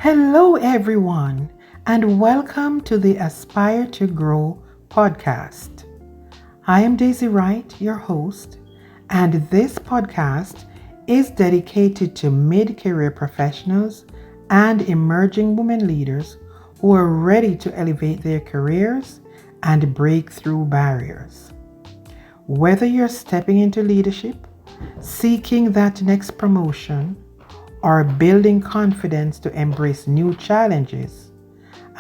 Hello, everyone, and welcome to the Aspire to Grow podcast. I am Daisy Wright, your host, and this podcast is dedicated to mid career professionals and emerging women leaders who are ready to elevate their careers and break through barriers. Whether you're stepping into leadership, seeking that next promotion, or building confidence to embrace new challenges,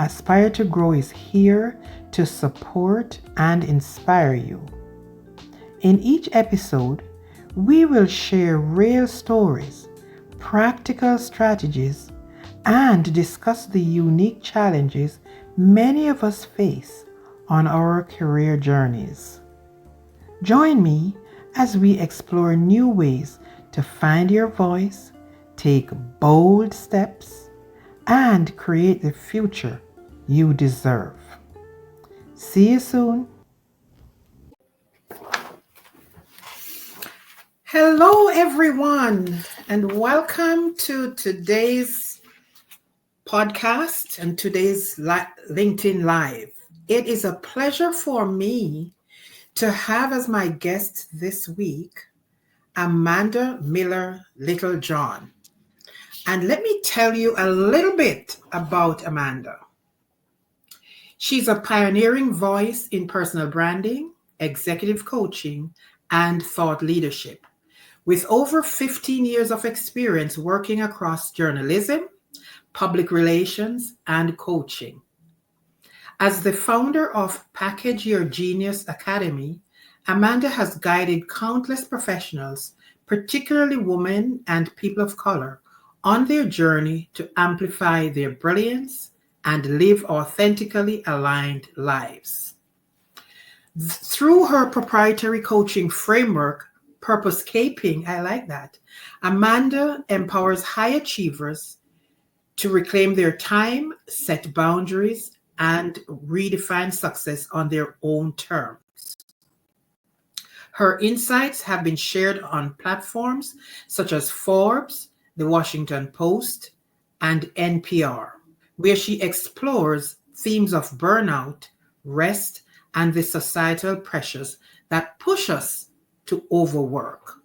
Aspire to Grow is here to support and inspire you. In each episode, we will share real stories, practical strategies, and discuss the unique challenges many of us face on our career journeys. Join me as we explore new ways to find your voice, take bold steps, and create the future you deserve. See you soon. Hello, everyone, and welcome to today's podcast and today's LinkedIn Live. It is a pleasure for me to have as my guest this week Amanda Miller Littlejohn. And let me tell you a little bit about Amanda. She's a pioneering voice in personal branding, executive coaching, and thought leadership. With over 15 years of experience working across journalism, public relations, and coaching. As the founder of Package Your Genius Academy, Amanda has guided countless professionals, particularly women and people of color, on their journey to amplify their brilliance and live authentically aligned lives. Through her proprietary coaching framework, Purposecaping, I like that, Amanda empowers high achievers to reclaim their time, set boundaries, and redefine success on their own terms. Her insights have been shared on platforms such as Forbes, The Washington Post, and NPR, where she explores themes of burnout, rest, and the societal pressures that push us to overwork.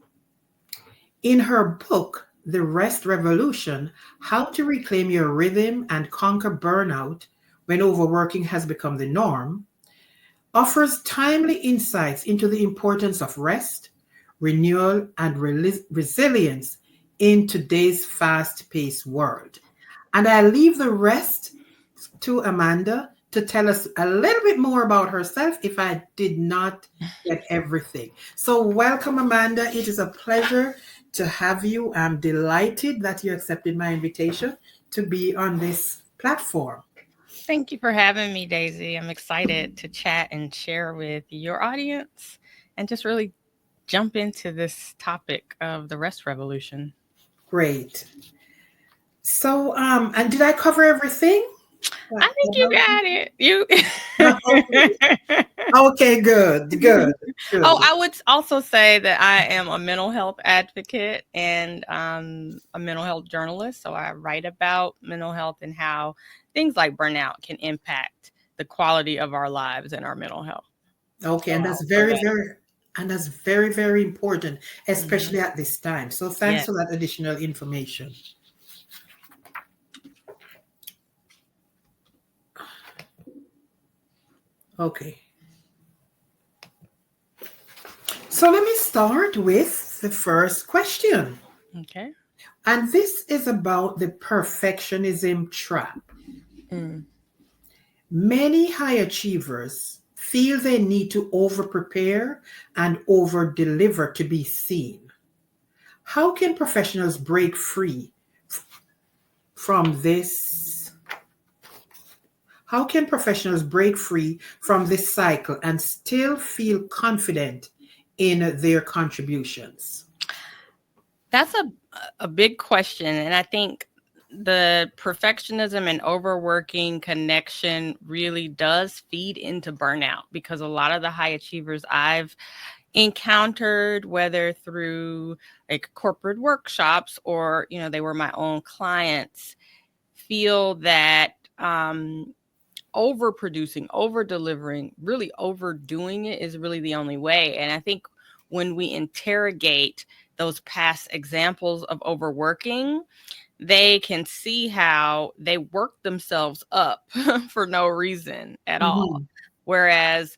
In her book, The Rest Revolution: How to Reclaim Your Rhythm and Conquer Burnout When Overworking Has Become the Norm, offers timely insights into the importance of rest, renewal, and resilience in today's fast-paced world. And I leave the rest to Amanda to tell us a little bit more about herself if I did not get everything. So welcome, Amanda. It is a pleasure to have you. I'm delighted that you accepted my invitation to be on this platform. Thank you for having me, Daisy. I'm excited to chat and share with your audience and just really jump into this topic of the rest revolution. Great. So, and did I cover everything? I think you got it. You Okay. Okay, good. Oh, I would also say that I am a mental health advocate and a mental health journalist. So I write about mental health and how things like burnout can impact the quality of our lives and our mental health. Okay, So and I'll throw that in. that's very, very important, Mhm. especially at this time. So thanks Yes. for that additional information. Okay. So let me start with the first question. Okay. And this is about the perfectionism trap. Mm. Many high achievers feel they need to over prepare and over deliver to be seen. How can professionals break free from this? How can professionals break free from this cycle and still feel confident in their contributions? That's a big question, and I think the perfectionism and overworking connection really does feed into burnout because a lot of the high achievers I've encountered, whether through like corporate workshops or, they were my own clients, feel that overproducing, over delivering, really overdoing it is really the only way. And I think when we interrogate those past examples of overworking, they can see how they work themselves up for no reason at all. Mm-hmm. Whereas,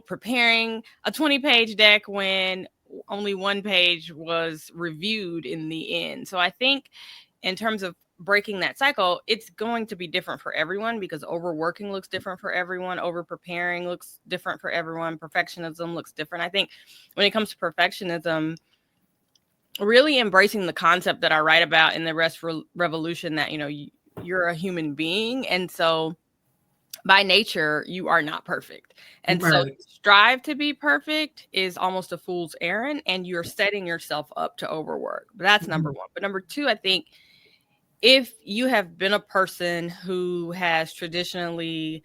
preparing a 20-page deck when only one page was reviewed in the end. So I think in terms of breaking that cycle, it's going to be different for everyone because overworking looks different for everyone. Over preparing looks different for everyone. Perfectionism looks different. I think when it comes to perfectionism, really embracing the concept that I write about in the Rest Revolution that, you're a human being. And so by nature, you are not perfect. And so Right. strive to be perfect is almost a fool's errand, and you're setting yourself up to overwork. But that's number one. But number two, I think if you have been a person who has traditionally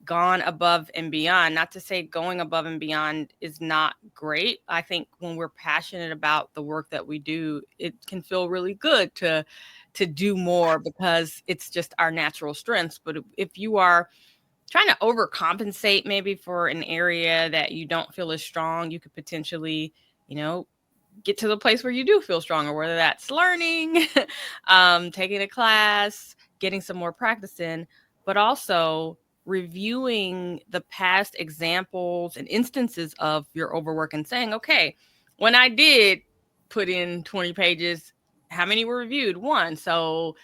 gone above and beyond, not to say going above and beyond is not great. I think when we're passionate about the work that we do, it can feel really good to do more because it's just our natural strengths. But if you are trying to overcompensate maybe for an area that you don't feel as strong, you could potentially, get to the place where you do feel stronger, whether that's learning, taking a class, getting some more practice in, but also reviewing the past examples and instances of your overwork and saying, okay, when I did put in 20 pages, how many were reviewed? One. So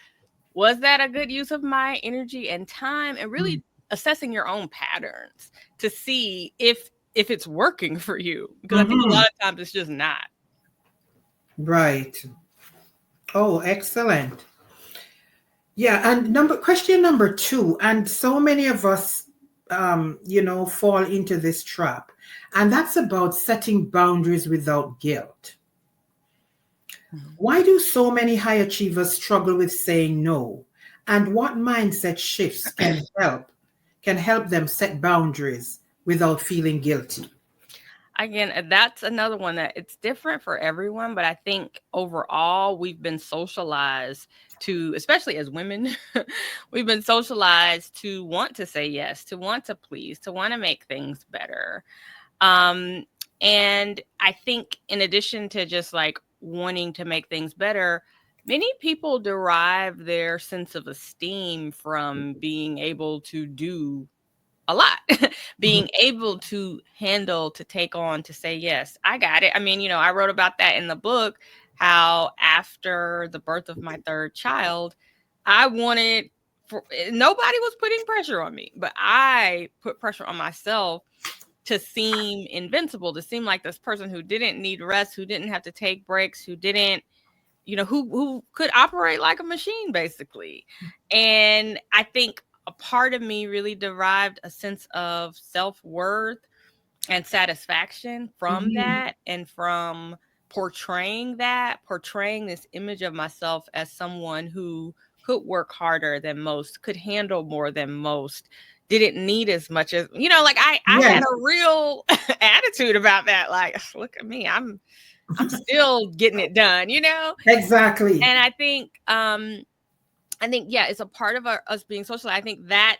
was that a good use of my energy and time? And really assessing your own patterns to see if it's working for you, because I think a Mm-hmm. lot of times it's just not. Right. Oh, excellent. Yeah, and question number two, and so many of us, fall into this trap, and that's about setting boundaries without guilt. Why do so many high achievers struggle with saying no? And what mindset shifts can help them set boundaries without feeling guilty? Again, that's another one that it's different for everyone, but I think overall we've been socialized to, especially as women, we've been socialized to want to say yes, to want to please, to want to make things better. Um, and I think in addition to just like wanting to make things better, many people derive their sense of esteem from being able to do a lot, being able to handle, to take on, to say, yes, I got it. I mean, I wrote about that in the book, how after the birth of my third child, I wanted nobody was putting pressure on me, but I put pressure on myself to seem invincible, to seem like this person who didn't need rest, who didn't have to take breaks, who didn't, who could operate like a machine basically. And I think a part of me really derived a sense of self-worth and satisfaction from Mhm. that, and from portraying this image of myself as someone who could work harder than most, could handle more than most, didn't need as much as, like I had Yes, a real attitude about that. Like, look at me, I'm still getting it done, exactly. and I think yeah, it's a part of us being social. I think that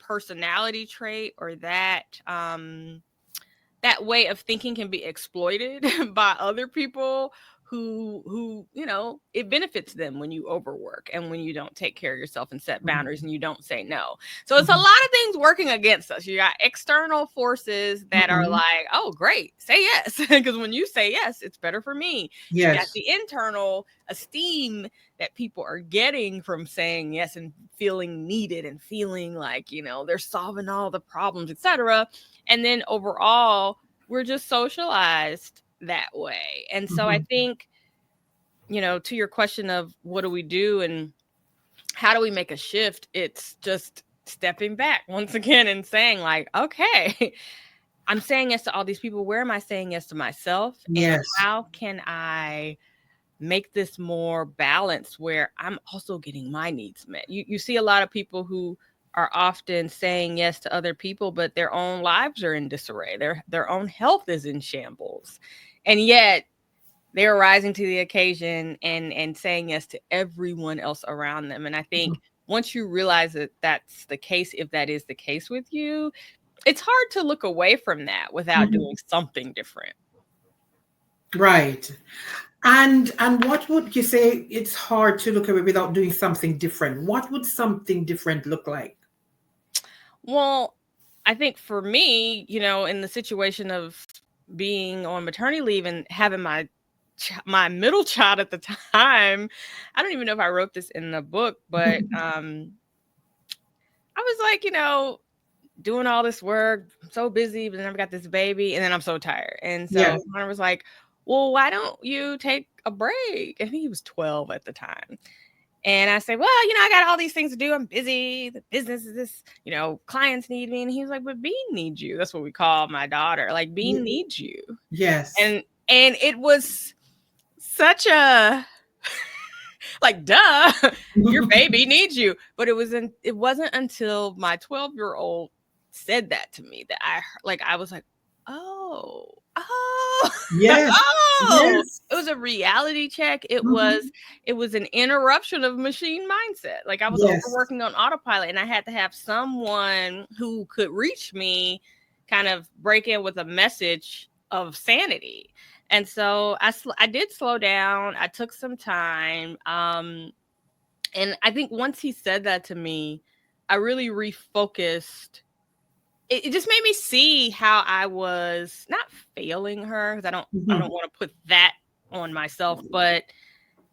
personality trait, or that way of thinking, can be exploited by other people who it benefits them when you overwork and when you don't take care of yourself and set boundaries and you don't say no. So it's a lot Mhm. of things working against us. You got external forces that are Mhm. like, oh great, say yes, because when you say yes, it's better for me. You got Yes. the internal esteem that people are getting from saying yes and feeling needed and feeling like, they're solving all the problems, etc. And then overall, we're just socialized that way. And so I Mhm. think, to your question of what do we do and how do we make a shift, it's just stepping back once again and saying, like, okay, I'm saying yes to all these people. Where am I saying yes to myself? And Yes. how can I make this more balanced where I'm also getting my needs met? You see a lot of people who are often saying yes to other people, but their own lives are in disarray. Their own health is in shambles. And yet they were rising to the occasion and saying yes to everyone else around them. And I think once you realize that that's the case, if that is the case with you, it's hard to look away from that without doing something different. Right. And what would you say it's hard to look away without doing something different? What would something different look like? Well, I think for me, in the situation of being on maternity leave and having my middle child at the time, I don't even know if I wrote this in the book, but I was like, doing all this work, I'm so busy, but then I've got this baby, and then I'm so tired. And so Yes. I was like, well, why don't you take a break? I think he was 12 at the time. And I said, well, I got all these things to do. I'm busy. The business is this, clients need me. And he was like, but Bean needs you. That's what we call my daughter. Like, Bean needs you. Yes. And it was such a like, duh, your baby needs you. But it wasn't until my 12-year-old said that to me that I was like, oh, Yes. oh, Yes. it was a reality check. It was an interruption of machine mindset. Like, I was Yes. overworking on autopilot, and I had to have someone who could reach me kind of break in with a message of sanity. And so I did slow down. I took some time. And I think once he said that to me, I really refocused. It just made me see how I was not failing her, because I don't want to put that on myself, but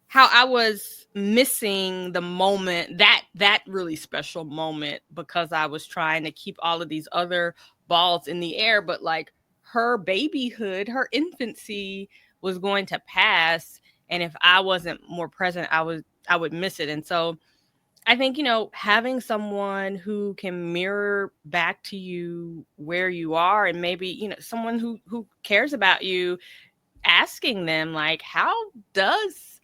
how I was missing the moment, that really special moment, because I was trying to keep all of these other balls in the air. But like, her babyhood, her infancy was going to pass, and if I wasn't more present, I would miss it. And so I think, having someone who can mirror back to you where you are, and maybe, someone who cares about you, asking them, like, how does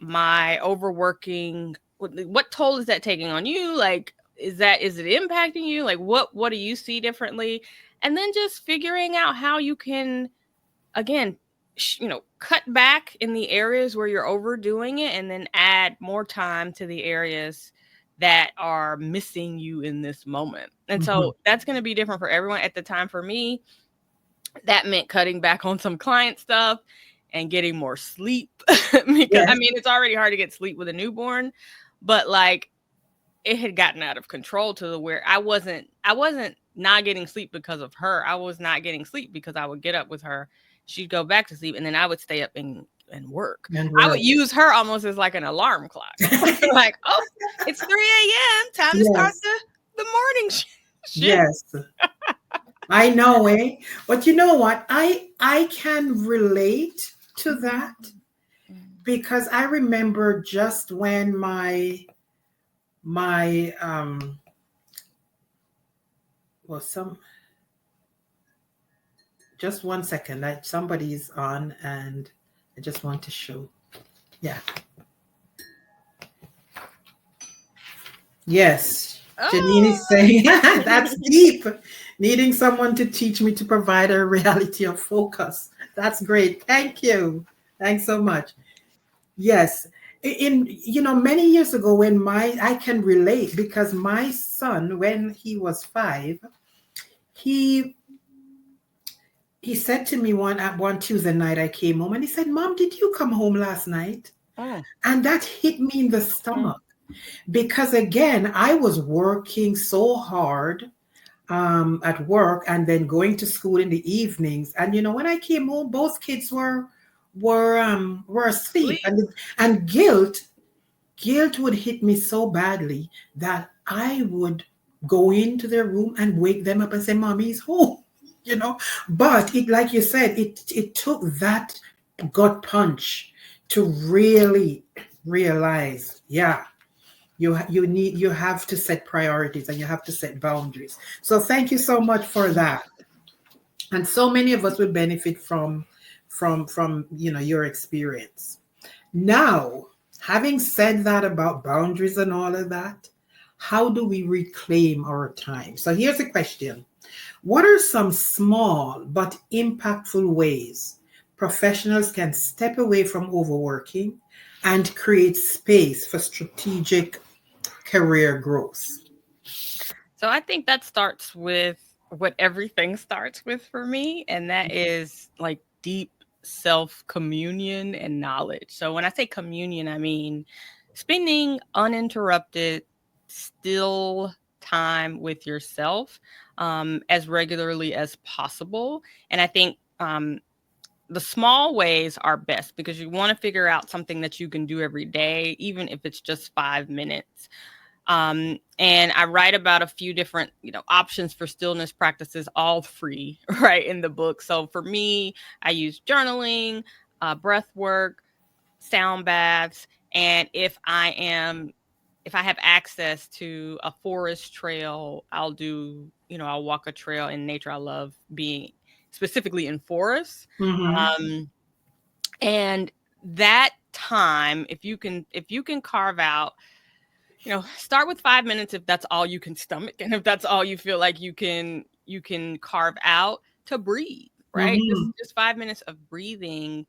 my overworking, what toll is that taking on you? Like, is it impacting you? Like, what do you see differently? And then just figuring out how you can, again, cut back in the areas where you're overdoing it, and then add more time to the areas that are missing you in this moment. And so that's going to be different for everyone. At the time, for me, that meant cutting back on some client stuff and getting more sleep. Because I mean, it's already hard to get sleep with a newborn, but like, it had gotten out of control to where I wasn't not getting sleep because of her. I was not getting sleep because I would get up with her, she'd go back to sleep, and then I would stay up and work. I would use her almost as like an alarm clock. Like, oh, it's 3 a.m. Time to start the morning shift. Yes. I know, eh? But you know what? I can relate to that, because I remember just when my just 1 second, somebody's on, and I just want to show. Yeah. Yes. Janine is saying, that's deep. Needing someone to teach me to provide a reality of focus. That's great. Thank you. Thanks so much. Yes. Many years ago, when I can relate, because my son, when he was 5, he said to me one Tuesday night, I came home, and he said, Mom, did you come home last night? And that hit me in the stomach, because again, I was working so hard at work, and then going to school in the evenings. And when I came home, both kids were asleep, and guilt would hit me so badly that I would go into their room and wake them up and say, Mommy's home. But it, like you said, it took that gut punch to really realize, you have to set priorities, and you have to set boundaries. So thank you so much for that. And so many of us would benefit from your experience. Now, having said that about boundaries and all of that, how do we reclaim our time? So here's a question. What are some small but impactful ways professionals can step away from overworking and create space for strategic career growth? So I think that starts with what everything starts with for me, and that is like deep self communion and knowledge. So when I say communion, I mean spending uninterrupted, still time with yourself as regularly as possible. And I think the small ways are best because you want to figure out something that you can do every day, even if it's just 5 minutes. And I write about a few different, options for stillness practices, all free, right, in the book. So for me, I use journaling, breath work, sound baths, and if I have access to a forest trail, I'll walk a trail in nature. I love being specifically in forests. Mm-hmm. Um, and that time, if you can carve out, start with 5 minutes if that's all you can stomach and if that's all you feel like you can carve out to breathe, right? just Mm-hmm. just 5 minutes of breathing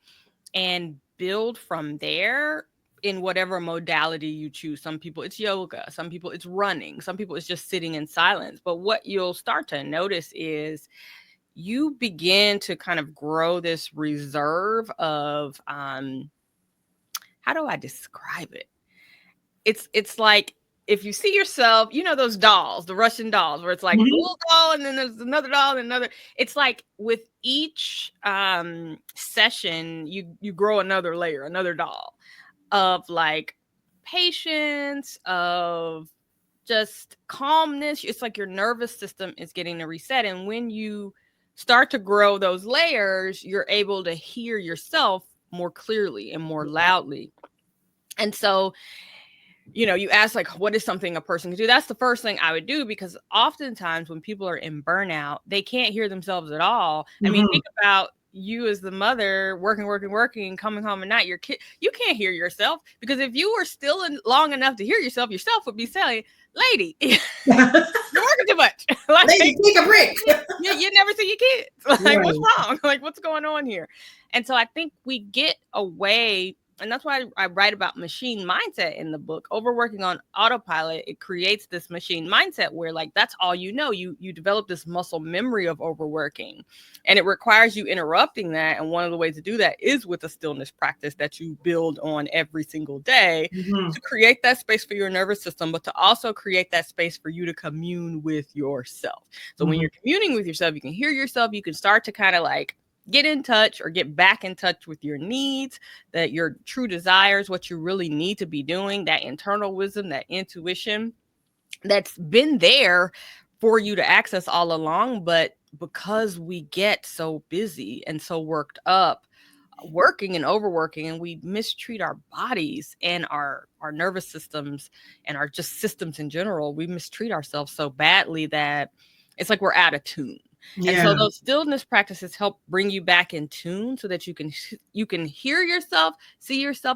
and build from there in whatever modality you choose. Some people it's yoga, some people it's running, some people it's just sitting in silence. But what you'll start to notice is you begin to kind of grow this reserve of how do I describe it? It's like if you see yourself, those dolls, the Russian dolls, where it's like the Mm-hmm. little doll and then there's another doll and another. It's like with each session, you grow another layer, another doll of like patience, of just calmness. It's like your nervous system is getting to reset. And when you start to grow those layers, you're able to hear yourself more clearly and more loudly. And so you ask like, what is something a person can do? That's the first thing I would do, because oftentimes when people are in burnout, they can't hear themselves at all. I mean, Mm-hmm. think about you as the mother working, coming home at night. Your kid, you can't hear yourself, because if you were still long enough to hear yourself would be saying, "Lady, you're working too much." Like Lady, take a break. you never see your kids. Like, what's Right. wrong? Like, what's going on here? And so I think we get away, and that's why I write about machine mindset in the book. Overworking on autopilot, it creates this machine mindset where like that's all you develop this muscle memory of overworking, and it requires you interrupting that. And one of the ways to do that is with a stillness practice that you build on every single day Mm-hmm. to create that space for your nervous system, but to also create that space for you to commune with yourself. So when Mm-hmm. you're communing with yourself, you can hear yourself, you can start to kind of like get in touch or get back in touch with your needs, that your true desires, what you really need to be doing, that internal wisdom, that intuition that's been there for you to access all along. But because we get so busy and so worked up, working and overworking, and we mistreat our bodies and our nervous systems and our just systems in general, we mistreat ourselves so badly that it's like we're out of tune. And Yeah. so those stillness practices help bring you back in tune so that you can hear yourself,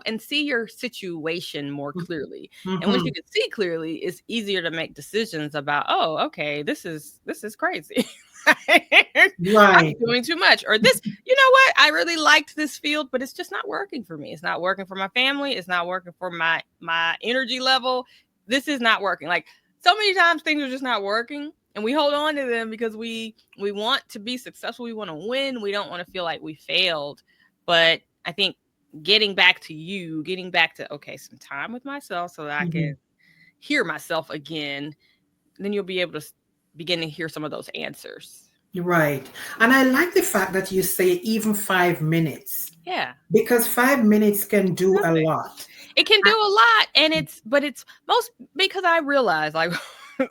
and see your situation more clearly. And once Mm-hmm. you can see clearly, it's easier to make decisions about, oh, okay, this is crazy. I'm Right. doing too much. Or this, you know what? I really liked this field, but it's just not working for me. It's not working for my family. It's not working for my energy level. This is not working. Like, so many times things are just not working, and we hold on to them because we want to be successful. We want to win. We don't want to feel like we failed. But I think getting back to okay, some time with myself so that I Mm-hmm. can hear myself again, then you'll be able to begin to hear some of those answers. Right. And I like the fact that you say even 5 minutes, Yeah. because 5 minutes can do a Nothing. lot. It can do a lot, and it's most because I realize like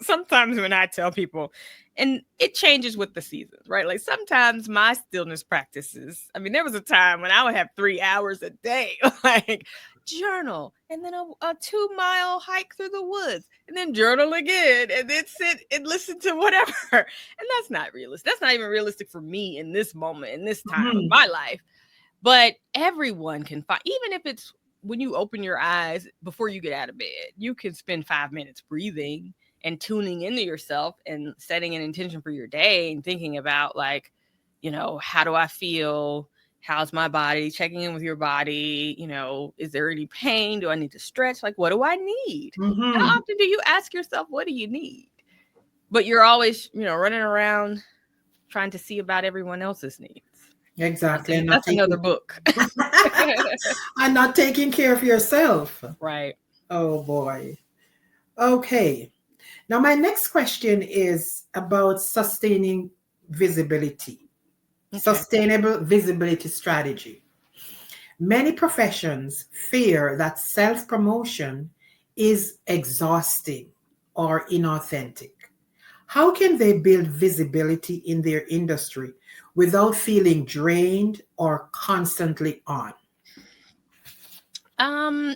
sometimes when I tell people, and it changes with the seasons, right? Like sometimes my stillness practices. I mean, there was a time when I would have 3 hours a day, like journal, and then a 2 mile hike through the woods, and then journal again, and then sit and listen to whatever. And that's not realistic. That's not even realistic for me in this moment, in this time of Mhm. my life. But everyone can find, even if it's when you open your eyes before you get out of bed, you can spend 5 minutes breathing and tuning into yourself and setting an intention for your day and thinking about, like, how do I feel? how's my body, checking in with your body, is there any pain? Do I need to stretch? Like, what do I need? How Mm-hmm. often do you ask yourself, what do you need? But you're always, running around trying to see about everyone else's needs. Exactly. And not That's another taking book. and not taking care of yourself. Right. Oh boy. Okay. Now my next question is about sustaining visibility. Okay. Sustainable visibility strategy. Many professions fear that self promotion is exhausting or inauthentic. How can they build visibility in their industry without feeling drained or constantly on? Um,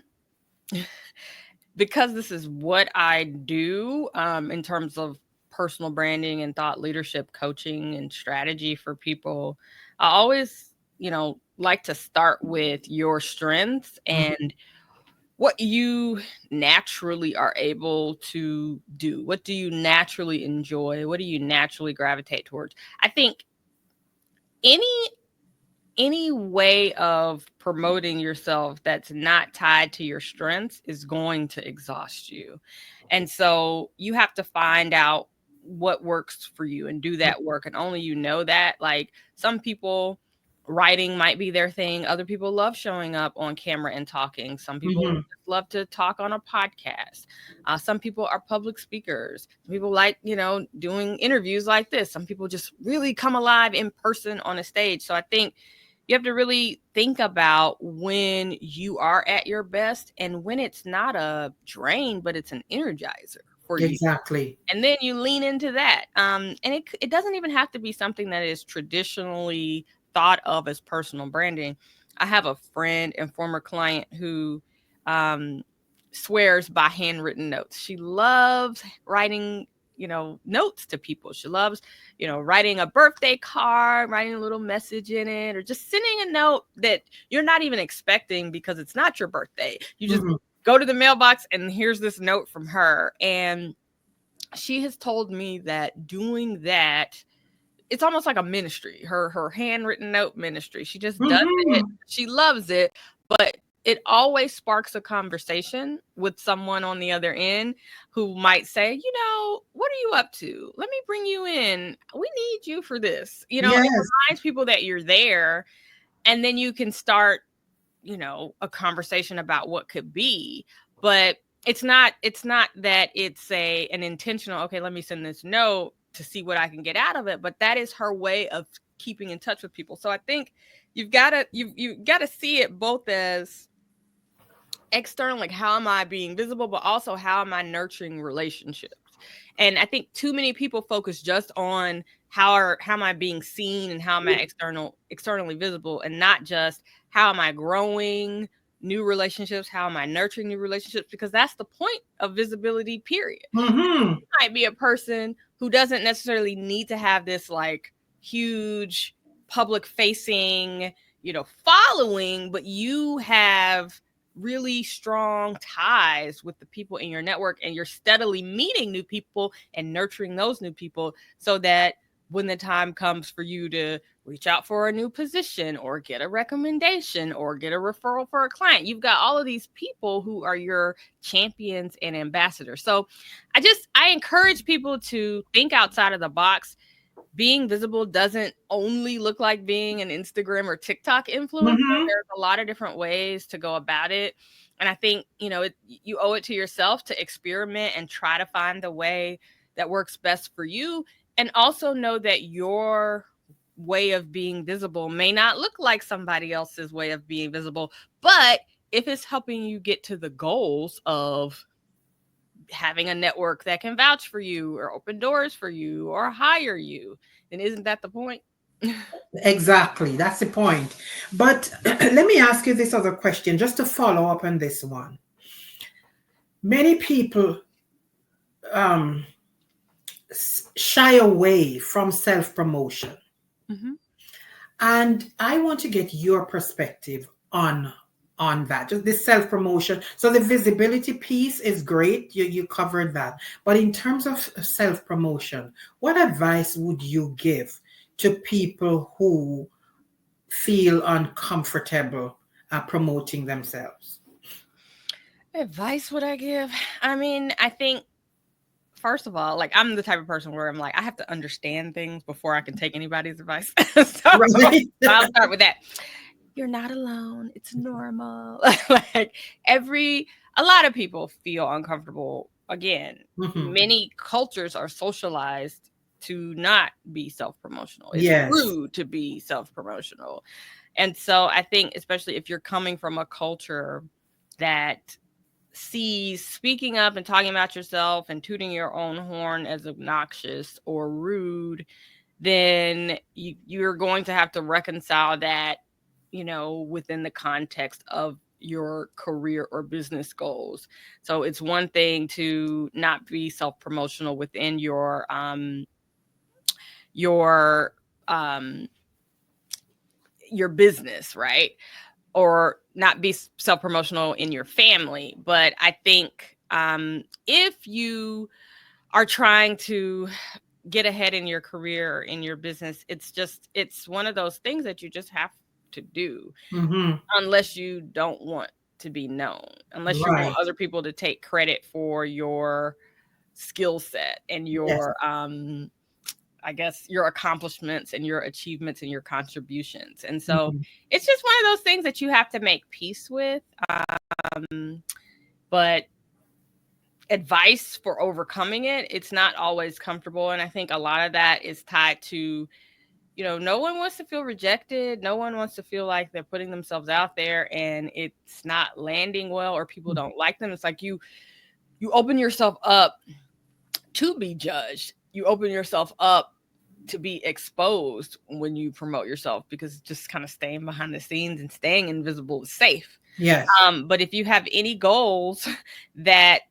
because this is what I do, in terms of personal branding and thought leadership coaching and strategy for people, I always, like to start with your strengths Mhm. and what you naturally are able to do. What do you naturally enjoy? What do you naturally gravitate towards? I think any any way of promoting yourself that's not tied to your strengths is going to exhaust you. And so you have to find out what works for you and do that work. And only you know that. Like, some people, writing might be their thing. Other people love showing up on camera and talking. Some people Mhm. just love to talk on a podcast. Some people are public speakers. Some people like, doing interviews like this. Some people just really come alive in person on a stage. So I think you have to really think about when you are at your best and when it's not a drain, but it's an energizer for you. Exactly. And then you lean into that. And it doesn't even have to be something that is traditionally thought of as personal branding. I have a friend and former client who um, swears by handwritten notes. She loves writing, notes to people. She loves, writing a birthday card, writing a little message in it, or just sending a note that you're not even expecting because it's not your birthday. You just Mhm. go to the mailbox and here's this note from her. And she has told me that doing that, it's almost like a ministry, her handwritten note ministry. She just does it. Mhm. She loves it, but it always sparks a conversation with someone on the other end who might say, what are you up to? Let me bring you in. We need you for this. It Yes. reminds people that you're there, and then you can start, a conversation about what could be. But it's not that it's an intentional, okay, let me send this note to see what I can get out of it, but that is her way of keeping in touch with people. So I think you've got to see it both as external, like how am I being visible, but also how am I nurturing relationships. And I think too many people focus just on how am I being seen and how am I externally visible, and not just how am I growing new relationships, how am I nurturing new relationships, because that's the point of visibility, period. Mhm. Might be a person who doesn't necessarily need to have this like huge public facing, following, but you have really strong ties with the people in your network, and you're steadily meeting new people and nurturing those new people, so that when the time comes for you to reach out for a new position or get a recommendation or get a referral for a client, you've got all of these people who are your champions and ambassadors. So I encourage people to think outside of the box. Being visible doesn't only look like being an Instagram or TikTok influencer. Mhm. There's a lot of different ways to go about it. And I think, you owe it to yourself to experiment and try to find the way that works best for you. And also know that your way of being visible may not look like somebody else's way of being visible. But if it's helping you get to the goals of having a network that can vouch for you or open doors for you or hire you, then isn't that the point? Exactly. That's the point. But let me ask you this other question just to follow up on this one. Many people um, shy away from self promotion. Mm-hmm. And I want to get your perspective on that. Just this self promotion. So the visibility piece is great. You covered that. But in terms of self promotion, what advice would you give to people who feel uncomfortable promoting themselves? Advice would I give? I mean, I think first of all, like I'm the type of person where I'm like, I have to understand things before I can take anybody's advice. So Right. I'll start with that. You're not alone. It's normal. Like a lot of people feel uncomfortable. Again, Mhm. many cultures are socialized to not be self-promotional. It's Yes. rude to be self-promotional. And so I think especially if you're coming from a culture that sees speaking up and talking about yourself and tooting your own horn as obnoxious or rude, then you're going to have to reconcile that, within the context of your career or business goals. So it's one thing to not be self-promotional within your um your business, right? Or not be self-promotional in your family. But I think if you are trying to get ahead in your career, in your business, it's one of those things that you just have to do, Mhm. unless you don't want to be known, unless you want Right. other people to take credit for your skill set and Yes. your I guess your accomplishments and your achievements and your contributions. And so Mhm. it's just one of those things that you have to make peace with. But advice for overcoming it's not always comfortable. And I think a lot of that is tied to, no one wants to feel rejected. No one wants to feel like they're putting themselves out there and it's not landing well or people don't like them. It's like you open yourself up to be judged. You open yourself up to be exposed when you promote yourself, because just kind of staying behind the scenes and staying invisible is safe. Yes. But if you have any goals that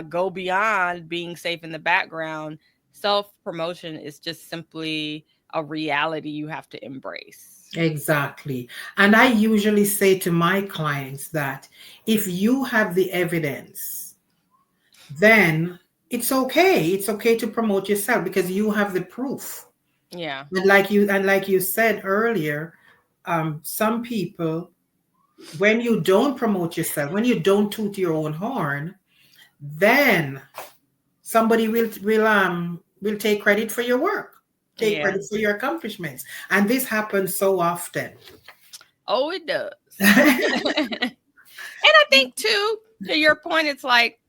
go beyond being safe in the background, self promotion is just simply a reality you have to embrace. Exactly. And I usually say to my clients that if you have the evidence, then it's okay. It's okay to promote yourself because you have the proof. Yeah. And like you said earlier, some people, when you don't promote yourself, when you don't toot your own horn, then somebody will take credit for your work, take Yeah. credit for your accomplishments. And this happens so often. Oh, it does. And I think too, to your point, it's like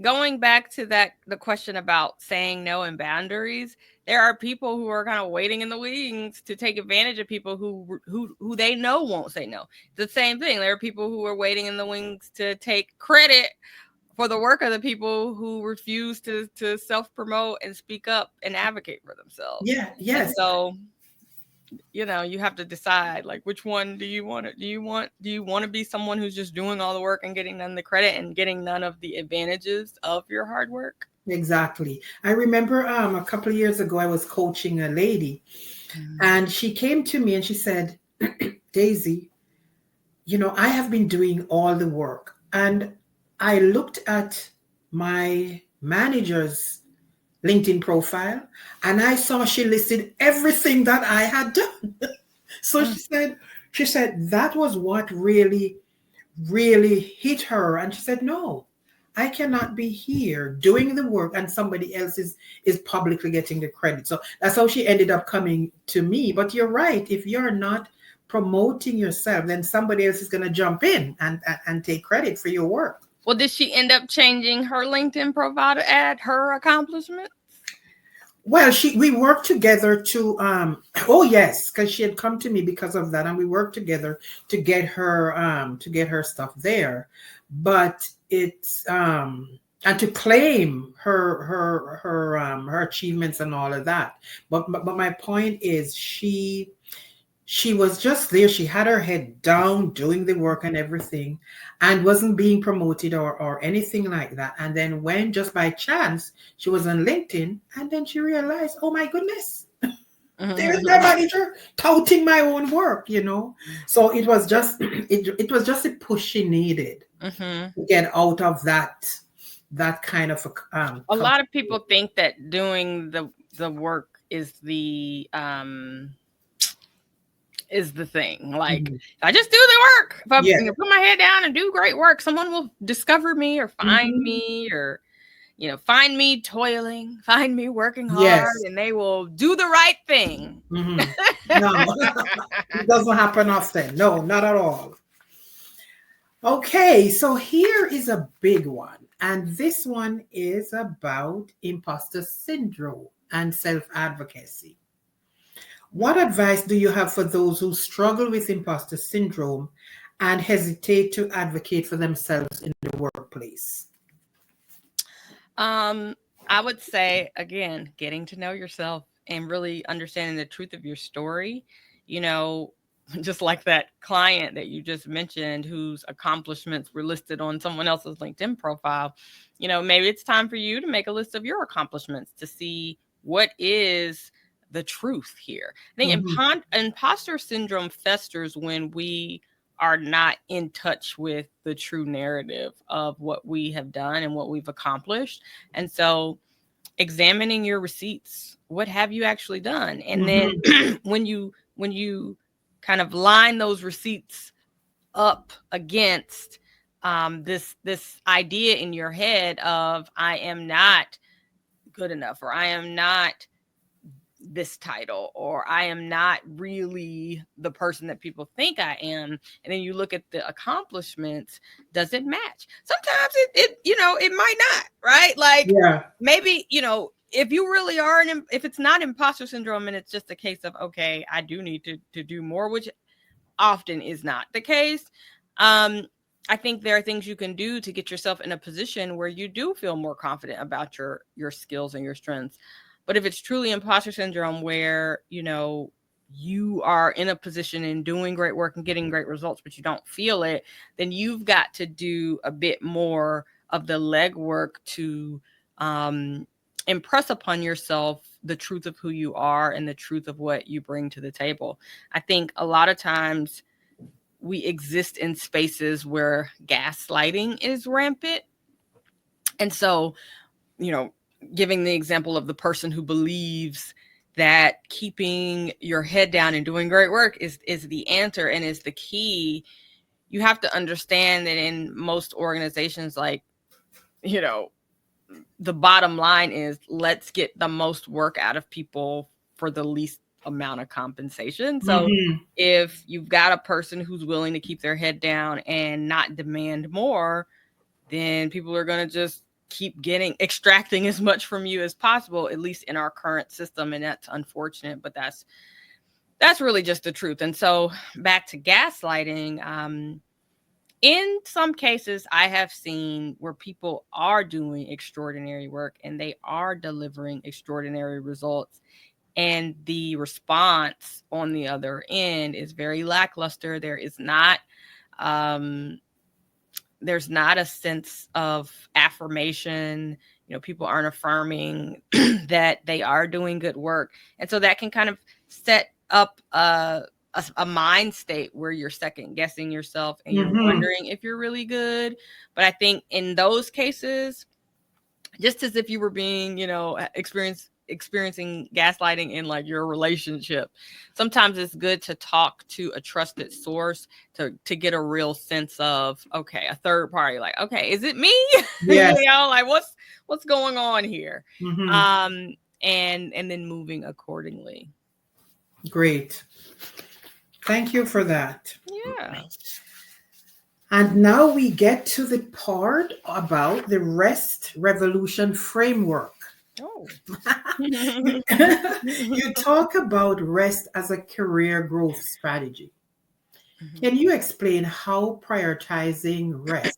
going back to the question about saying no and boundaries. There are people who are kind of waiting in the wings to take advantage of people who they know won't say no. The same thing. There are people who are waiting in the wings to take credit for the work of the people who refuse to self promote and speak up and advocate for themselves. Yeah, And yes, so, you have to decide, like, which one do you want? Do you want to be someone who's just doing all the work and getting none of the credit and getting none of the advantages of your hard work? exactly. I remember a couple of years ago I was coaching a lady and she came to me and she said, Daisy, I have been doing all the work. And I looked at my manager's LinkedIn profile and I saw she listed everything that I had done. So Mm. she said that was what really hit her. And she said, no, I cannot be here doing the work and somebody else is publicly getting the credit. So that's how she ended up coming to me. But you're right. If you're not promoting yourself, then somebody else is going to jump in and take credit for your work. Well, did she end up changing her LinkedIn profile to add her accomplishment? Well, we worked together to oh yes, because she had come to me because of that, and we worked together to get her stuff there. But it's and to claim her achievements and all of that. But my point is she was just there. She had her head down doing the work and everything and wasn't being promoted or anything like that. And then when just by chance she was on LinkedIn and then she realized, oh my goodness, there's my manager touting my own work. So it was just it was just a push she needed Mm-hmm. to get out of that kind of A lot of people think that doing the work is the is the thing. Like, Mhm. if I just do the work, if I Yeah. put my head down and do great work, someone will discover me or find Mhm. me, or find me toiling, find me working hard, Yes. and they will do the right thing. Mhm. No, it doesn't happen often. No, not at all. Okay, so here is a big one, and this one is about imposter syndrome and self advocacy. What advice do you have for those who struggle with imposter syndrome and hesitate to advocate for themselves in the workplace? Um, I would say, again, getting to know yourself and really understanding the truth of your story. You know, just like that client that you just mentioned whose accomplishments were listed on someone else's LinkedIn profile. Maybe it's time for you to make a list of your accomplishments to see what is the truth here. I think Mhm. imposter syndrome festers when we are not in touch with the true narrative of what we have done and what we've accomplished. And so examining your receipts, what have you actually done? And then Mhm. when you kind of line those receipts up against this idea in your head of I am not good enough, or I am not this title, or I am not really the person that people think I am. And then you look at the accomplishments, does it match? Sometimes it might not, right? Like, Yeah. maybe, if you really are if it's not imposter syndrome and it's just a case of, okay, I do need to do more, which often is not the case. I think there are things you can do to get yourself in a position where you do feel more confident about your skills and your strengths. But if it's truly imposter syndrome where, you are in a position and doing great work and getting great results, but you don't feel it, then you've got to do a bit more of the legwork to impress upon yourself the truth of who you are and the truth of what you bring to the table. I think a lot of times we exist in spaces where gaslighting is rampant. And so, you know, giving the example of the person who believes that keeping your head down and doing great work is the answer and is the key. You have to understand that in most organizations, like, you know, the bottom line is let's get the most work out of people for the least amount of compensation. So Mhm. if you've got a person who's willing to keep their head down and not demand more, then people are going to just keep extracting as much from you as possible, at least in our current system. And that's unfortunate, but that's really just the truth. And so back to gaslighting, in some cases, I have seen where people are doing extraordinary work and they are delivering extraordinary results. And the response on the other end is very lackluster. Um, there's not a sense of affirmation. People aren't affirming that they are doing good work. And so that can kind of set up a mind state where you're second guessing yourself and you're Mhm. wondering if you're really good. But I think in those cases, just as if you were being, experiencing gaslighting in like your relationship, sometimes it's good to talk to a trusted source to get a real sense of, okay, a third party, like, okay, is it me? Yes. Like what's going on here? Mhm. um and then moving accordingly. Great. Thank you for that. Yeah. And now we get to the part about the rest revolution framework. Oh. You, you talk about rest as a career growth strategy. Can you explain how prioritizing rest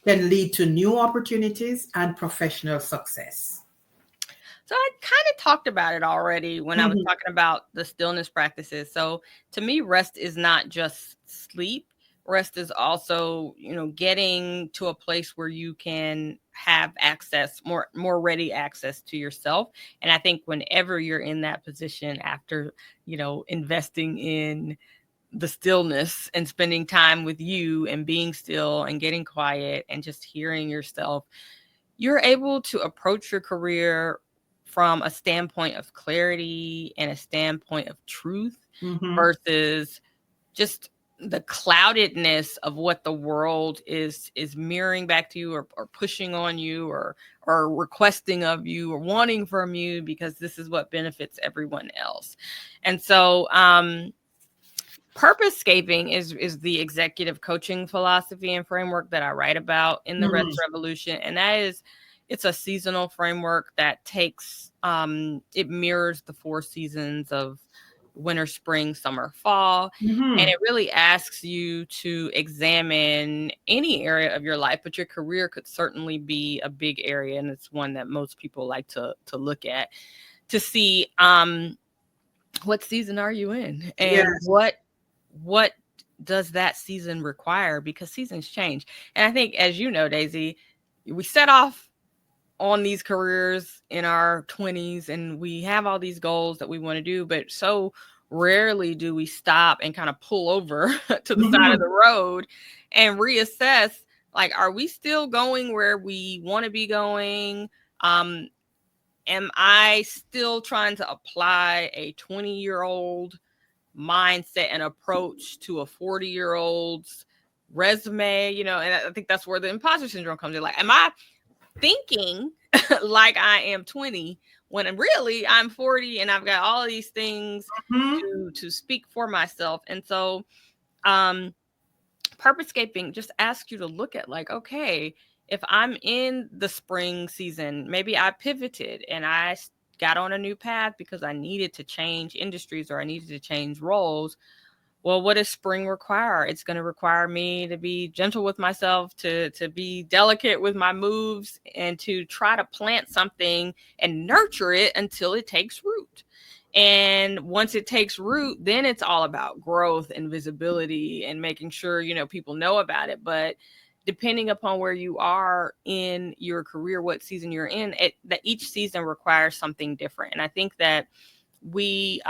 can lead to new opportunities and professional success? So I kind of talked about it already when I was Mhm. talking about the stillness practices. So to me, rest is not just sleep. Rest is also, getting to a place where you can have access, more ready access to yourself. And I think whenever you're in that position after, investing in the stillness and spending time with you and being still and getting quiet and just hearing yourself, you're able to approach your career from a standpoint of clarity and a standpoint of truth Mhm. versus just the cloudedness of what the world is mirroring back to you, or pushing on you, or requesting of you, or wanting from you, because this is what benefits everyone else. And so purposescaping is the executive coaching philosophy and framework that I write about in the Rest Revolution. And that is, it's a seasonal framework that takes, it mirrors the 4 seasons of winter, spring, summer, fall. And it really asks you to examine any area of your life, but your career could certainly be a big area. And it's one that most people like to look at, to see what season are you in, and what does that season require, because seasons change. And I think, as you know, Daisy, we set off on these careers in our 20s, and we have all these goals that we want to do, but so rarely do we stop and kind of pull over to the side of the road and reassess, like, are we still going where we want to be going? Am I still trying to apply a 20-year-old mindset and approach to a 40-year-old's resume? And I think that's where the imposter syndrome comes in. Like, am I thinking like I am 20 when really I'm 40, and I've got all these things to speak for myself? And so purposescaping just asks you to look at, like, okay, if I'm in the spring season, maybe I pivoted and I got on a new path because I needed to change industries, or I needed to change roles. Well, what does spring require? It's going to require me to be gentle with myself, to be delicate with my moves, and to try to plant something and nurture it until it takes root. And once it takes root, then it's all about growth and visibility and making sure, people know about it. But depending upon where you are in your career, what season you're in, that each season requires something different. And I think that we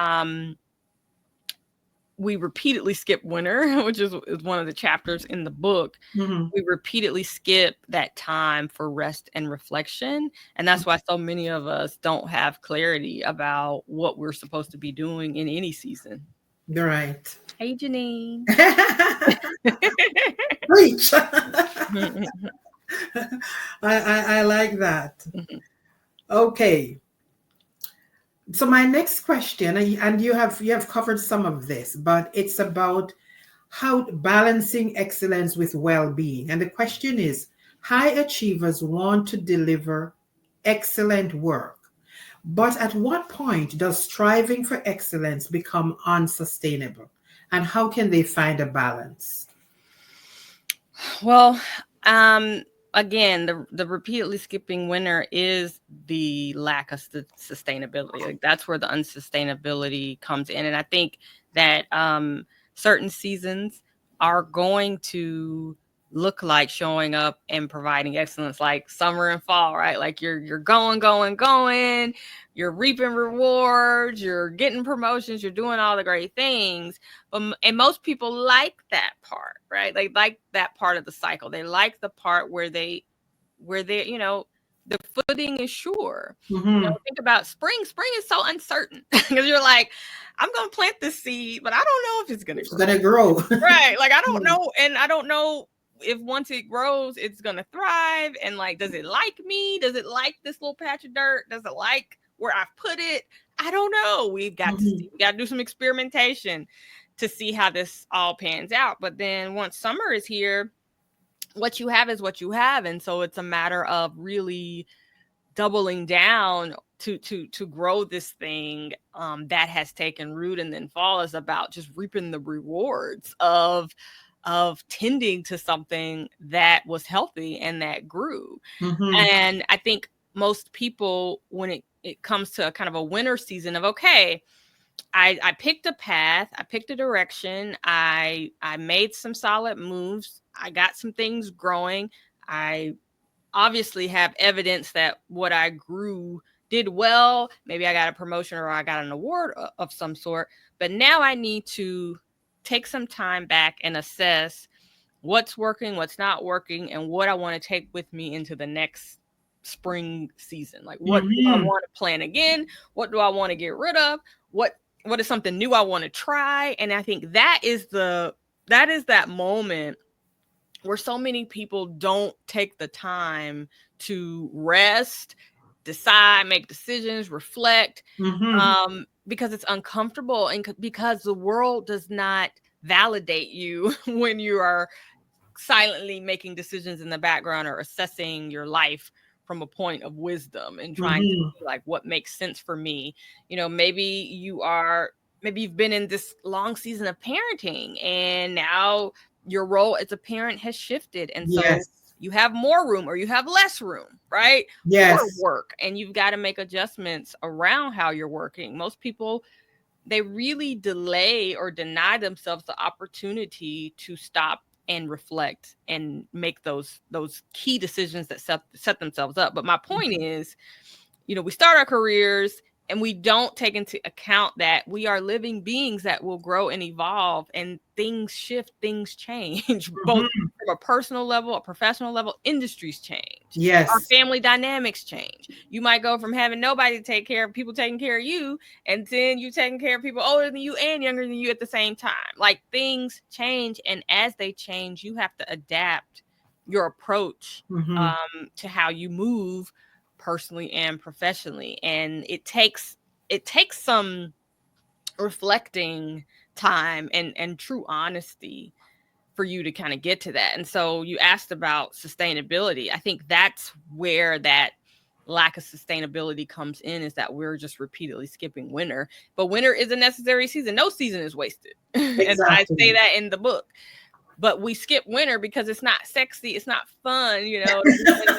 repeatedly skip winter, which is one of the chapters in the book. We repeatedly skip that time for rest and reflection. And that's why so many of us don't have clarity about what we're supposed to be doing in any season. You're right. Hey, Janine. Preach. I like that. Okay. So my next question, and you have covered some of this, but it's about how balancing excellence with well-being. And the question is, high achievers want to deliver excellent work, but at what point does striving for excellence become unsustainable? And how can they find a balance? Well, again, the repeatedly skipping winter is the lack of sustainability. Like, that's where the unsustainability comes in. And I think that certain seasons are going to look like showing up and providing excellence, like summer and fall, right? Like you're going, you're reaping rewards, you're getting promotions, you're doing all the great things. And most people like that part, right? They like that part of the cycle. They like the part where they the footing is sure. Think about spring. Spring is so uncertain because you're like, I'm going to plant this seed, but I don't know if it's going to grow. Right. Like, I don't know. And I don't know if once it grows, it's going to thrive. And like, does it like me? Does it like this little patch of dirt? Does it like where I've put it? I don't know. We've got to see. We got to do some experimentation to see how this all pans out. But then once summer is here, what you have is what you have. And so it's a matter of really doubling down to grow this thing that has taken root. And then fall is about just reaping the rewards of tending to something that was healthy and that grew. And I think most people, when it comes to a kind of a winter season of, okay, I picked a path, I picked a direction, I made some solid moves, I got some things growing, I obviously have evidence that what I grew did well, maybe I got a promotion or I got an award of some sort, but now I need to take some time back and assess what's working, what's not working, and what I want to take with me into the next spring season. Like, what do I want to plan again? What do I want to get rid of? What What is something new I want to try? And I think that is that moment where so many people don't take the time to rest, decide, make decisions, reflect, Mm-hmm. because it's uncomfortable and because the world does not validate you when you are silently making decisions in the background or assessing your life from a point of wisdom and trying to Mm-hmm. see like what makes sense for me. Maybe you've been in this long season of parenting and now your role as a parent has shifted, and so Yes. you have more room or you have less room, right, for Yes. work, and you've got to make adjustments around how you're working. Most people, they really delay or deny themselves the opportunity to stop and reflect and make those key decisions that set themselves up. But my point is, we start our careers and we don't take into account that we are living beings that will grow and evolve, and things shift, things change, both Mm-hmm. from a personal level, a professional level. Industries change, our Yes. family dynamics change. You might go from having nobody to take care of, people taking care of you, and then you taking care of people older than you and younger than you at the same time. Like, things change, and as they change, you have to adapt your approach Mm-hmm. to how you move personally and professionally. And it takes some reflecting time and true honesty for you to kind of get to that. And so you asked about sustainability. I think that's where that lack of sustainability comes in, is that we're just repeatedly skipping winter. But winter is a necessary season. No season is wasted. And I say Exactly. that in the book. But we skip winter because it's not sexy, it's not fun, in the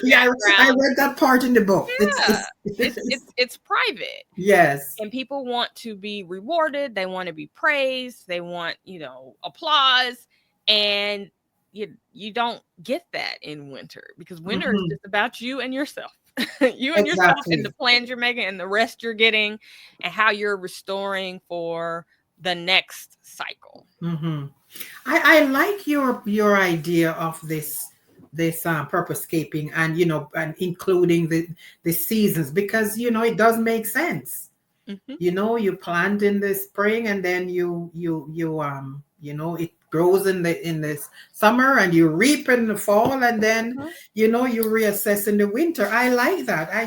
Yeah, I background. read that part in the book. Yeah, it's It's it's it's private, yes. and people want to be rewarded. They want to be praised. They want applause, and you don't get that in winter, because winter is Mm-hmm. just about you and yourself, you and yourself, and the Exactly. plans you're making, and the rest you're getting, and how you're restoring for the next cycle. Mm-hmm. I like your idea of this purposecaping, and and including the seasons, because it does make sense. Hmm. You plant in the spring, and then it grows in the summer, and you reap in the fall, and then you reassess in the winter. I like that. I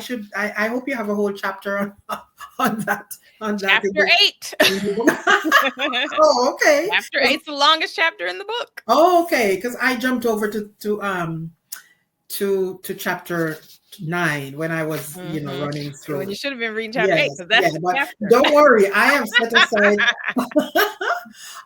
hope you have a whole chapter on on that on that in Chapter 8. in the book. Oh, okay. Chapter 8's the longest chapter in the book. Oh, okay, because I jumped over to chapter 9 when I was Hmm. running When through you it. should have been reading chapter 8, Yes, because yeah, that's the but chapter. don't worry, I have set aside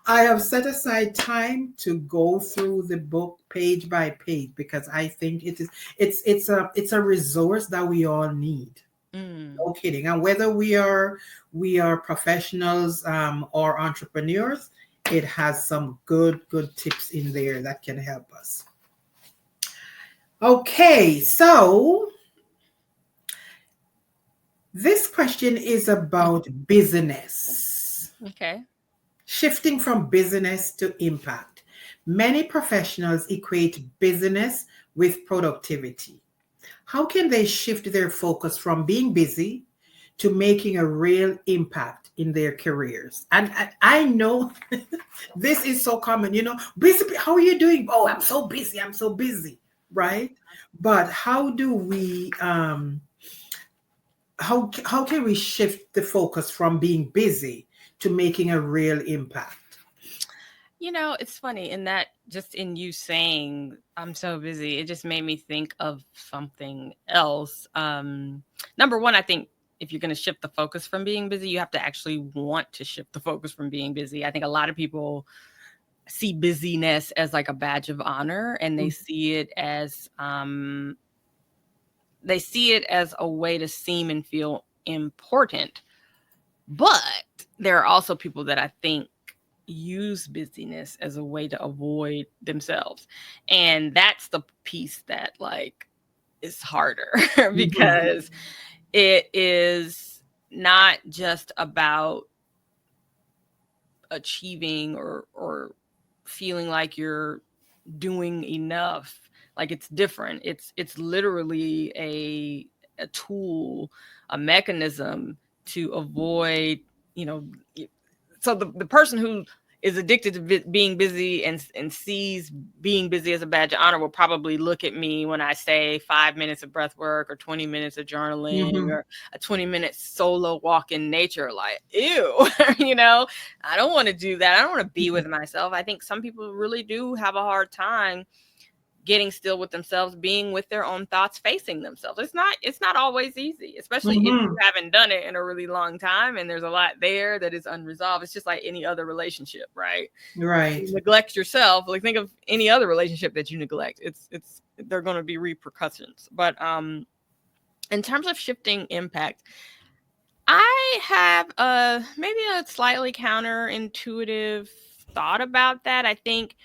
I have set aside time to go through the book page by page, because I think it's a resource that we all need. Mm. No kidding. And whether we are professionals or entrepreneurs, it has some good tips in there that can help us. Okay, so this question is about business. Okay. Shifting from business to impact. Many professionals equate business with productivity. How can they shift their focus from being busy to making a real impact in their careers? And I know this is so common, busy. How are you doing? Oh, I'm so busy. I'm so busy, right? But how do we how can we shift the focus from being busy to making a real impact? It's funny in that, just in you saying I'm so busy, it just made me think of something else. Number one, I think if you're going to shift the focus from being busy, you have to actually want to shift the focus from being busy. I think a lot of people see busyness as like a badge of honor, and they see it as a way to seem and feel important. But there are also people that I think use busyness as a way to avoid themselves. And that's the piece that, like, is harder Mhm. because it is not just about achieving or feeling like you're doing enough. Like, it's different. It's literally a tool, a mechanism to avoid, you know so the person who is addicted to being busy and sees being busy as a badge of honor will probably look at me when I say 5 minutes of breath work or 20 minutes of journaling or a 20-minute solo walk in nature, like, ew, I don't want to do that. I don't want to be with myself. I think some people really do have a hard time getting still with themselves, being with their own thoughts, facing themselves. It's not always easy, especially if you haven't done it in a really long time and there's a lot there that is unresolved. It's just like any other relationship, right? Right. You neglect yourself. Like, think of any other relationship that you neglect. They're going to be repercussions. But in terms of shifting impact, I have maybe a slightly counterintuitive thought about that. I think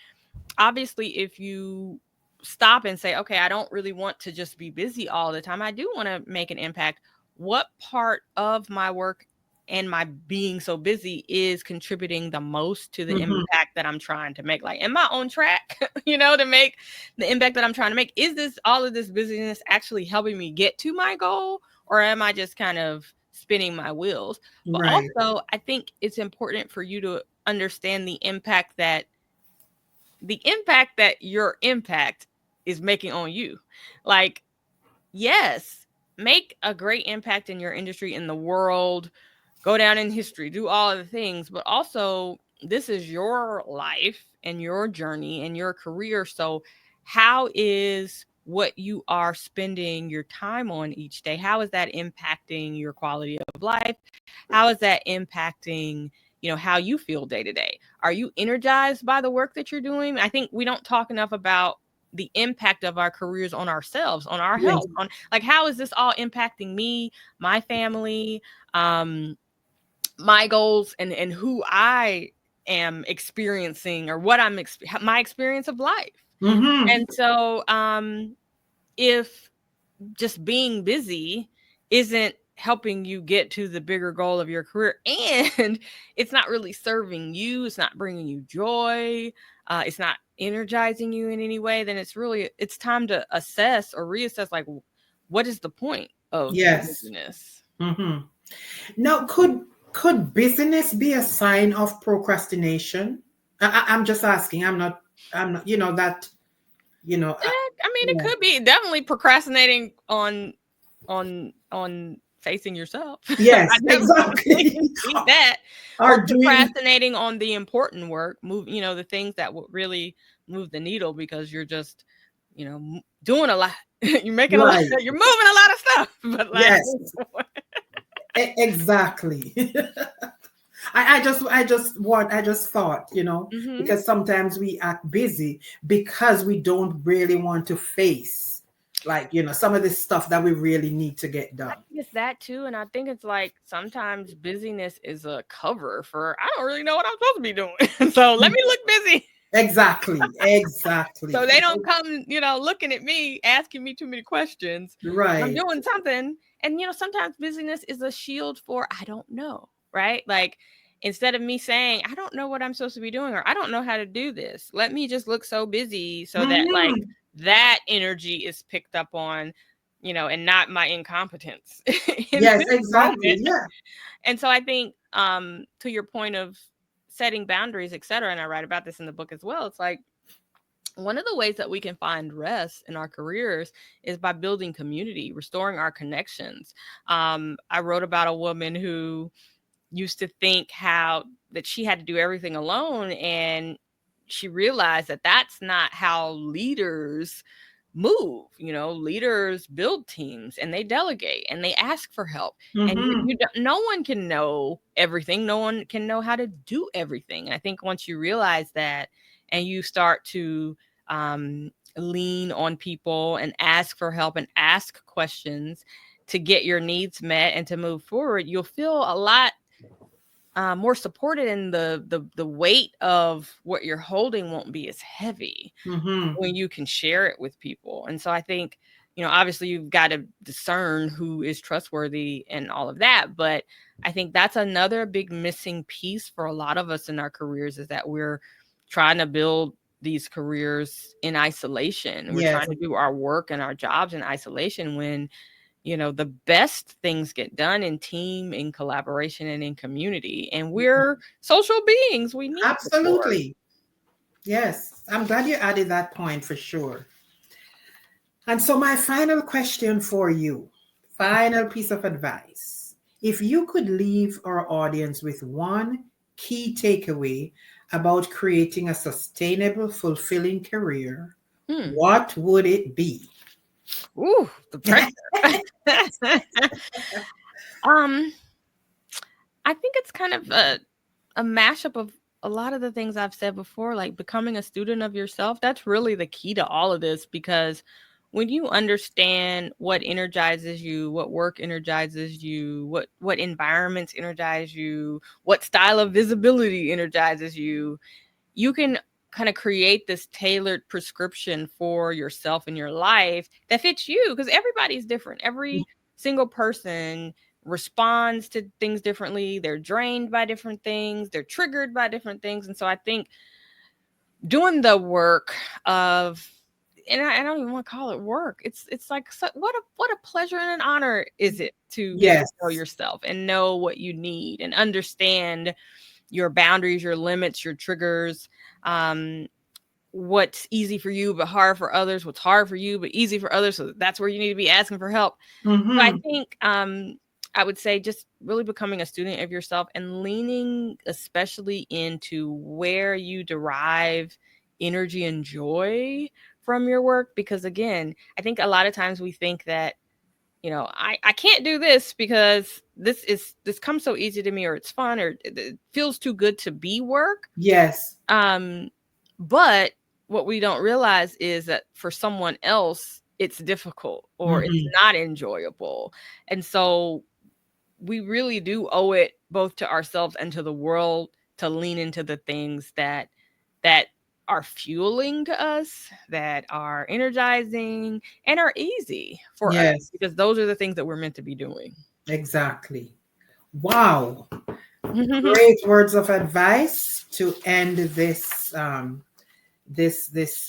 obviously if you stop and say, okay, I don't really want to just be busy all the time, I do want to make an impact. What part of my work and my being so busy is contributing the most to the impact that I'm trying to make? Like, am I on track, to make the impact that I'm trying to make? Is all of this busyness actually helping me get to my goal, or am I just kind of spinning my wheels? But also, I think it's important for you to understand the impact that your impact is making on you. Like, yes, make a great impact in your industry, in the world, go down in history, do all of the things, but also this is your life and your journey and your career. So how is what you are spending your time on each day, how is that impacting your quality of life? How is that impacting how you feel day to day? Are you energized by the work that you're doing? I think we don't talk enough about the impact of our careers on ourselves, on our health, on like, how is this all impacting me, my family, my goals, and who I am experiencing, or what my experience of life. And so if just being busy isn't helping you get to the bigger goal of your career, and it's not really serving you, it's not bringing you joy, it's not energizing you in any way, then it's time to assess or reassess, like, what is the point of business? Now, could busyness be a sign of procrastination? I'm just asking. I'm not. That. I mean, it could be definitely procrastinating on facing yourself. Yes, exactly. See that, or procrastinating on the important work, the things that would really move the needle, because you're just, doing a lot. You're making a lot. You're moving a lot of stuff. But exactly. I just thought, because sometimes we act busy because we don't really want to face, like, some of this stuff that we really need to get done. I think it's that too. And I think it's like, sometimes busyness is a cover for, I don't really know what I'm supposed to be doing. So let me look busy. Exactly. So they don't come, looking at me, asking me too many questions. Right. I'm doing something. And, sometimes busyness is a shield for, I don't know, right? Like, instead of me saying, I don't know what I'm supposed to be doing, or I don't know how to do this, let me just look so busy so that, like, that energy is picked up on, and not my incompetence. Yes, exactly. Yeah. And so I think, to your point of setting boundaries, etc., and I write about this in the book as well, it's like, one of the ways that we can find rest in our careers is by building community, restoring our connections. I wrote about a woman who used to think that she had to do everything alone, and she realized that that's not how leaders move. Leaders build teams, and they delegate, and they ask for help. And no one can know everything. No one can know how to do everything. And I think once you realize that, and you start to lean on people and ask for help and ask questions to get your needs met and to move forward, you'll feel a lot more supported, and the weight of what you're holding won't be as heavy when you can share it with people. And so I think, obviously you've got to discern who is trustworthy and all of that. But I think that's another big missing piece for a lot of us in our careers, is that we're trying to build these careers in isolation. We're trying to do our work and our jobs in isolation, when the best things get done in team, in collaboration, and in community. And we're social beings. We need support. Absolutely. Yes. I'm glad you added that point for sure. And so, my final question for you, final piece of advice. If you could leave our audience with one key takeaway about creating a sustainable, fulfilling career, Hmm. what would it be? Ooh, the pressure. um, I think it's kind of a mashup of a lot of the things I've said before, like becoming a student of yourself. That's really the key to all of this, because when you understand what energizes you, what work energizes you, what environments energize you, what style of visibility energizes you, you can kind of create this tailored prescription for yourself and your life that fits you, because everybody's different. Every single person responds to things differently. They're drained by different things. They're triggered by different things. And so I think doing the work of, and I don't even want to call it work. It's like, what a pleasure and an honor is it to get to Yes. know yourself and know what you need and understand your boundaries, your limits, your triggers, what's easy for you but hard for others, what's hard for you but easy for others. So that's where you need to be asking for help. So I Mm-hmm. think I would say just really becoming a student of yourself and leaning especially into where you derive energy and joy from your work. Because again, I think a lot of times we think that, I can't do this because this comes so easy to me, or it's fun, or it feels too good to be work. Yes. But what we don't realize is that for someone else, it's difficult or it's Mm-hmm. not enjoyable. And so we really do owe it both to ourselves and to the world to lean into the things that are fueling to us, that are energizing and are easy for us, Yes, because those are the things that we're meant to be doing. exactly. Wow. Great words of advice to end this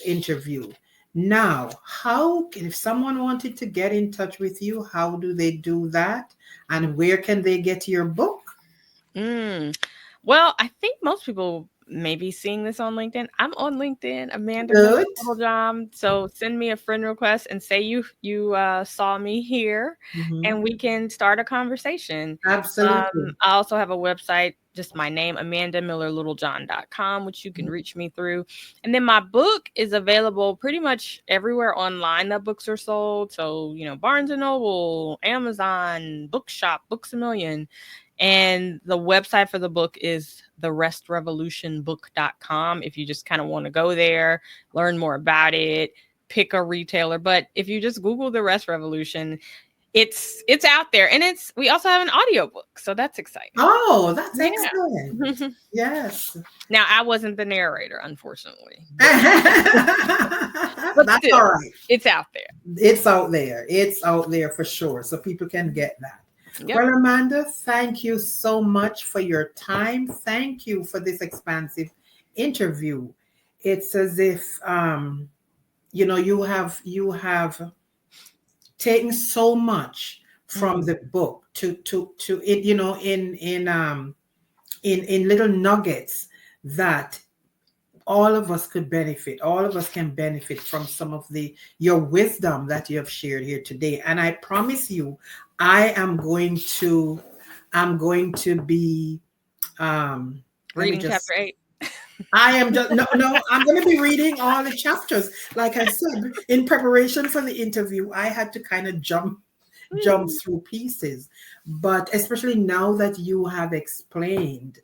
interview. Now, if someone wanted to get in touch with you, how do they do that? And where can they get your book? Mm. Well, I think most people may be seeing this on LinkedIn. I'm on LinkedIn, Amanda Miller Good. Littlejohn. So send me a friend request and say you saw me here, Mhm. and we can start a conversation. Absolutely. I also have a website, just my name, amandamillerlittlejohn.com, which you can reach me through. And then my book is available pretty much everywhere online that books are sold. So, Barnes and Noble, Amazon, Bookshop, Books a Million. And the website for the book is therestrevolutionbook.com. If you just kind of want to go there, learn more about it, pick a retailer. But if you just Google the Rest Revolution, it's out there. And we also have an audiobook. So that's exciting. Oh, that's Yeah. excellent. Yes. Now I wasn't the narrator, unfortunately. But That's all still, right. it's out there. It's out there. It's out there for sure. So people can get that. Yep. Well, Amanda, thank you so much for your time. Thank you for this expansive interview. It's as if you have taken so much from the book to it, in little nuggets that all of us could benefit. All of us can benefit from some of your wisdom that you have shared here today. And I promise you, I am going to be let me Reading just chapter 8. I am just no, I'm going to be reading all the chapters. Like I said, in preparation for the interview, I had to kind of jump through pieces. But especially now that you have explained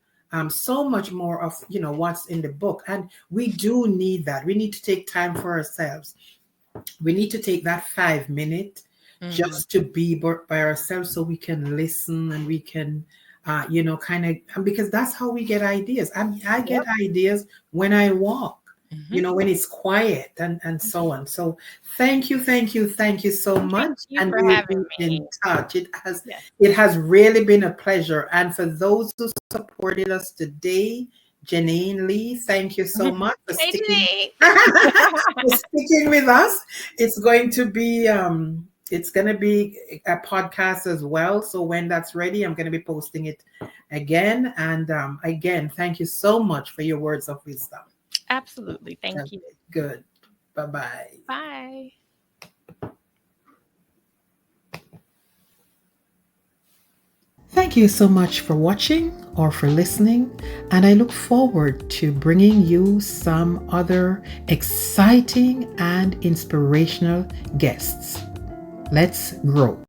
so much more of what's in the book, and we do need that. We need to take time for ourselves. We need to take that 5 minute just to be by ourselves, so we can listen and we can kind of, because that's how we get ideas. I get ideas when I walk, when it's quiet and so on. So thank you, thank you, thank you so much. Thank you And for we will having be me. in touch. Yes. It has really been a pleasure. And for those who supported us today, Janine Lee, thank you so much for Hey, sticking Janine. for sticking with us. It's going to be it's going to be a podcast as well. So when that's ready, I'm going to be posting it again. And again, thank you so much for your words of wisdom. Absolutely. Thank you. Good. Bye-bye. Bye. Thank you so much for watching or for listening, and I look forward to bringing you some other exciting and inspirational guests. Let's grow.